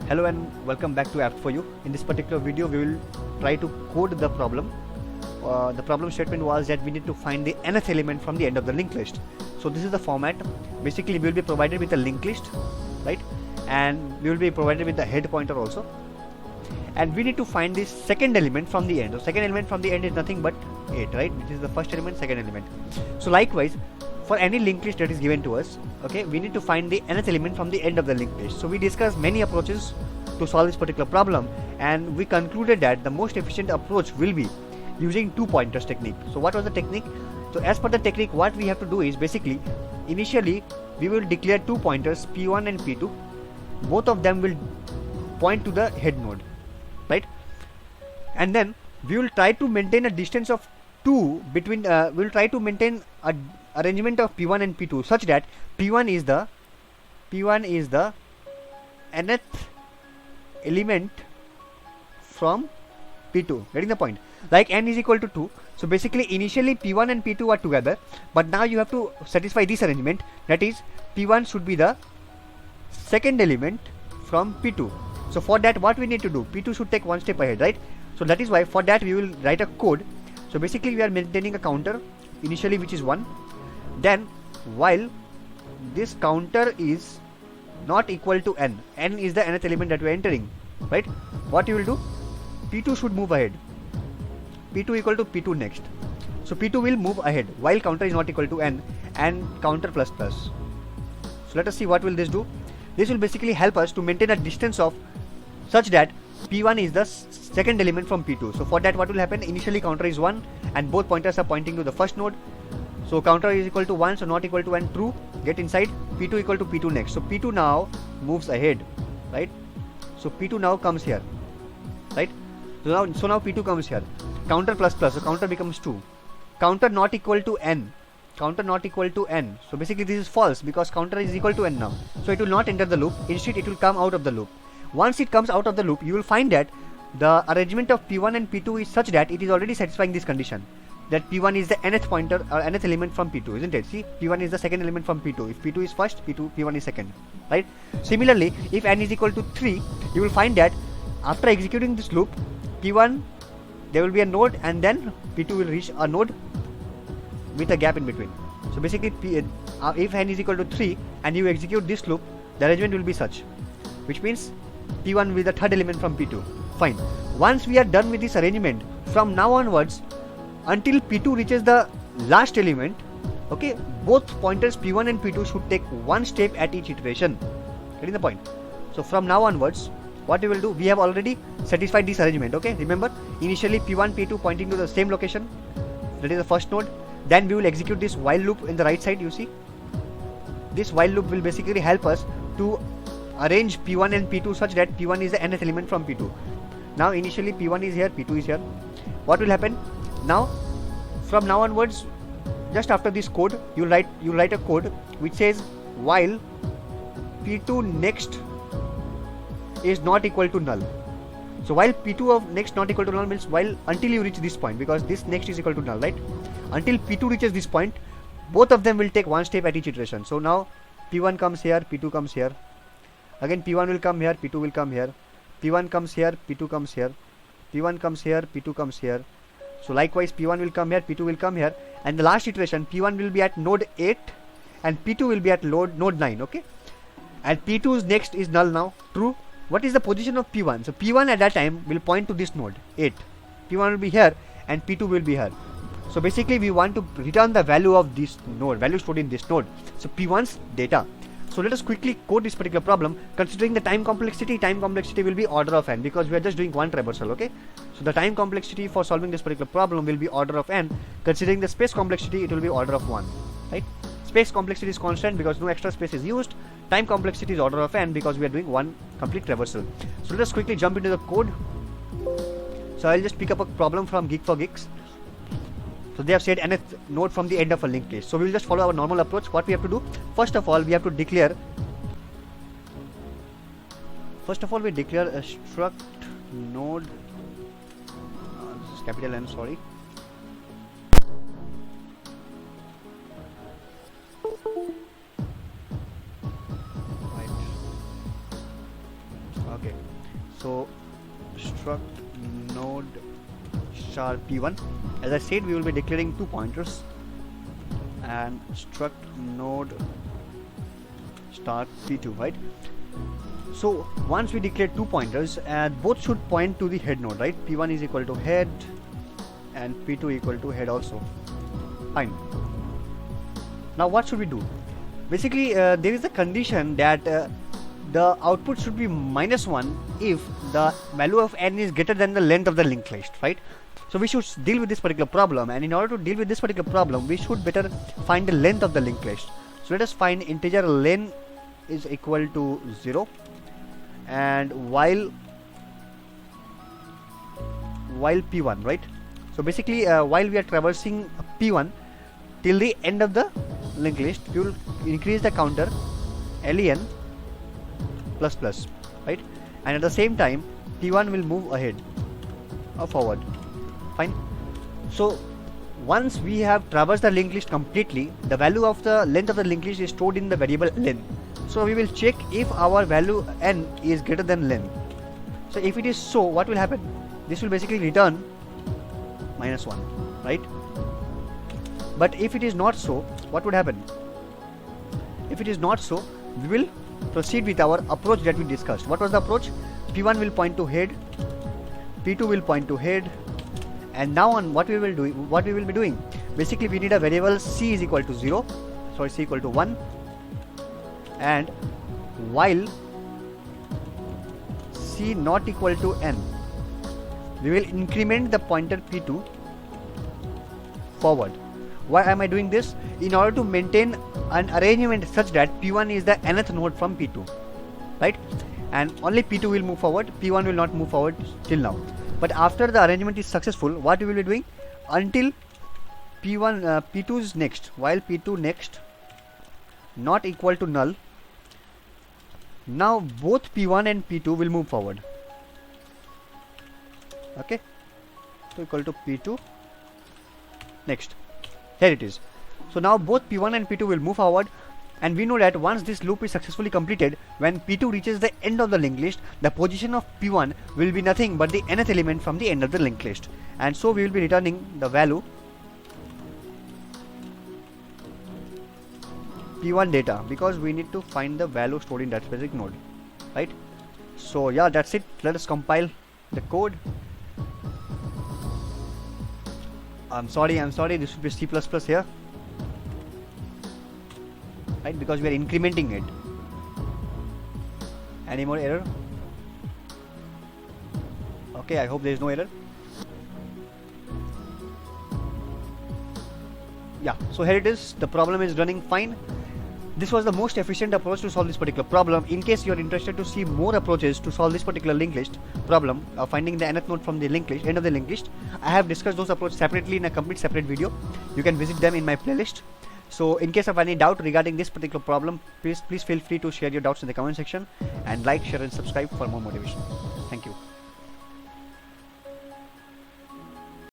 Hello and welcome back to Apt4U. In this particular video, we will try to code the problem. The problem statement was that we need to find the nth element from the end of the linked list. So this is the format. Basically, we will be provided with a linked list, right? And we will be provided with the head pointer also. And we need to find the second element from the end. So second element from the end is nothing but 8, right? Which is the first element, second element. So likewise, for any linked list that is given to us, okay, we need to find the nth element from the end of the linked list. So we discussed many approaches to solve this particular problem, and we concluded that the most efficient approach will be using two pointers technique. So what was the technique? So as per the technique, what we have to do is basically initially we will declare two pointers P1 and P2. Both of them will point to the head node, right? And then we will try to maintain a distance of 2 between we will try to maintain a arrangement of P1 and P2 such that P1 is the nth element from P2. Getting the point? Like n is equal to 2. So basically initially P1 and P2 are together, but now you have to satisfy this arrangement, that is P1 should be the second element from P2. So for that, what we need to do, P2 should take one step ahead, right? So that is why for that we will write a code. So basically we are maintaining a counter initially which is 1. Then while this counter is not equal to n is the nth element that we are entering, right? What you will do, P2 should move ahead, P2 equal to P2 next. So P2 will move ahead while counter is not equal to n and counter plus plus. So let us see what will this do. This will basically help us to maintain a distance of such that P1 is the second element from P2. So for that, what will happen, initially counter is 1 and both pointers are pointing to the first node. So counter is equal to 1, so not equal to n, true, get inside, P2 equal to P2 next. So P2 now moves ahead, right? So P2 now comes here, right? So now P2 comes here, counter plus plus, so counter becomes 2, counter not equal to n, counter not equal to n. So basically this is false because counter is equal to n now. So it will not enter the loop, instead it will come out of the loop. Once it comes out of the loop, you will find that the arrangement of P1 and P2 is such that it is already satisfying this condition, that P1 is the nth pointer or nth element from P2, isn't it? See, P1 is the second element from P2. If P2 is first, P1 is second, right? Similarly, if n is equal to 3, you will find that after executing this loop, P1, there will be a node and then P2 will reach a node with a gap in between. So basically, if n is equal to 3 and you execute this loop, the arrangement will be such, which means P1 will be the third element from P2. Fine. Once we are done with this arrangement, from now onwards, until P2 reaches the last element, okay, both pointers P1 and P2 should take one step at each iteration. Getting the point? So from now onwards, what we will do, we have already satisfied this arrangement, okay? Remember, initially P1, P2 pointing to the same location, that is the first node. Then we will execute this while loop in the right side, you see. This while loop will basically help us to arrange P1 and P2 such that P1 is the nth element from P2. Now initially P1 is here, P2 is here. What will happen? Now, from now onwards, just after this code, you write a code which says while P2 next is not equal to null. So while P2 of next not equal to null means while until you reach this point, because this next is equal to null, right? Until P2 reaches this point, both of them will take one step at each iteration. So now P1 comes here, P2 comes here. Again P1 will come here, P2 will come here. P1 comes here, P2 comes here. P1 comes here, P2 comes here. So likewise P1 will come here, P2 will come here, and the last iteration P1 will be at node 8 and P2 will be at node 9, okay? And P2's next is null now, true. What is the position of P1? So P1 at that time will point to this node 8. P1 will be here and P2 will be here. So basically we want to return the value of this node, value stored in this node. So P1's data. So let us quickly code this particular problem. Considering the time complexity will be order of n because we are just doing one traversal, okay? So the time complexity for solving this particular problem will be order of n. Considering the space complexity, it will be order of 1, right? Space complexity is constant because no extra space is used. Time complexity is order of n because we are doing one complete traversal. So let us quickly jump into the code. So I'll just pick up a problem from Geek4Geeks. So they have said nth node from the end of a linked list. So we will just follow our normal approach. What we have to do, first of all, we have to declare. First of all, we declare a struct node. This is capital N. Sorry. Right. Okay, so struct node star p1. As I said, we will be declaring 2 pointers, and struct node star p2, right? So once we declare 2 pointers, and both should point to the head node, right? p1 is equal to head and p2 equal to head also. Fine. Now what should we do? Basically there is a condition that the output should be -1 if the value of n is greater than the length of the linked list, right? So we should deal with this particular problem, and in order to deal with this particular problem, we should better find the length of the linked list. So let us find integer len is equal to 0, and while p1, right? So basically while we are traversing p1 till the end of the linked list, we will increase the counter len plus plus, right? And at the same time p1 will move ahead or forward. Fine. So once we have traversed the linked list completely, the value of the length of the linked list is stored in the variable len. So we will check if our value n is greater than len. So if it is so, what will happen? This will basically return -1, right? But if it is not so, what would happen? If it is not so, we will proceed with our approach that we discussed. What was the approach? p1 will point to head, p2 will point to head, and now on what we will be doing, basically we need a variable c is equal to 0, sorry, c equal to 1, and while c not equal to n, we will increment the pointer p2 forward. Why am I doing this? In order to maintain an arrangement such that p1 is the nth node from p2, right? And only p2 will move forward, p1 will not move forward till now. But after the arrangement is successful, what we will be doing? Until p2 is next, while p2 next not equal to null, now both p1 and p2 will move forward. Okay, so equal to p2 next. Here it is. So now both p1 and p2 will move forward, and we know that once this loop is successfully completed, when p2 reaches the end of the linked list, the position of p1 will be nothing but the nth element from the end of the linked list, and so we will be returning the value p1 data, because we need to find the value stored in that specific node, right? So yeah, that's it. Let us compile the code. I'm sorry, this should be C++ here, right? Because we are incrementing it. Any more error? Okay, I hope there is no error. Yeah, so here it is. The problem is running fine. This was the most efficient approach to solve this particular problem. In case you are interested to see more approaches to solve this particular linked list problem, finding the nth node from the linked list, end of the linked list, I have discussed those approaches separately in a complete separate video. You can visit them in my playlist. So in case of any doubt regarding this particular problem, please feel free to share your doubts in the comment section, and like, share and subscribe for more motivation. Thank you.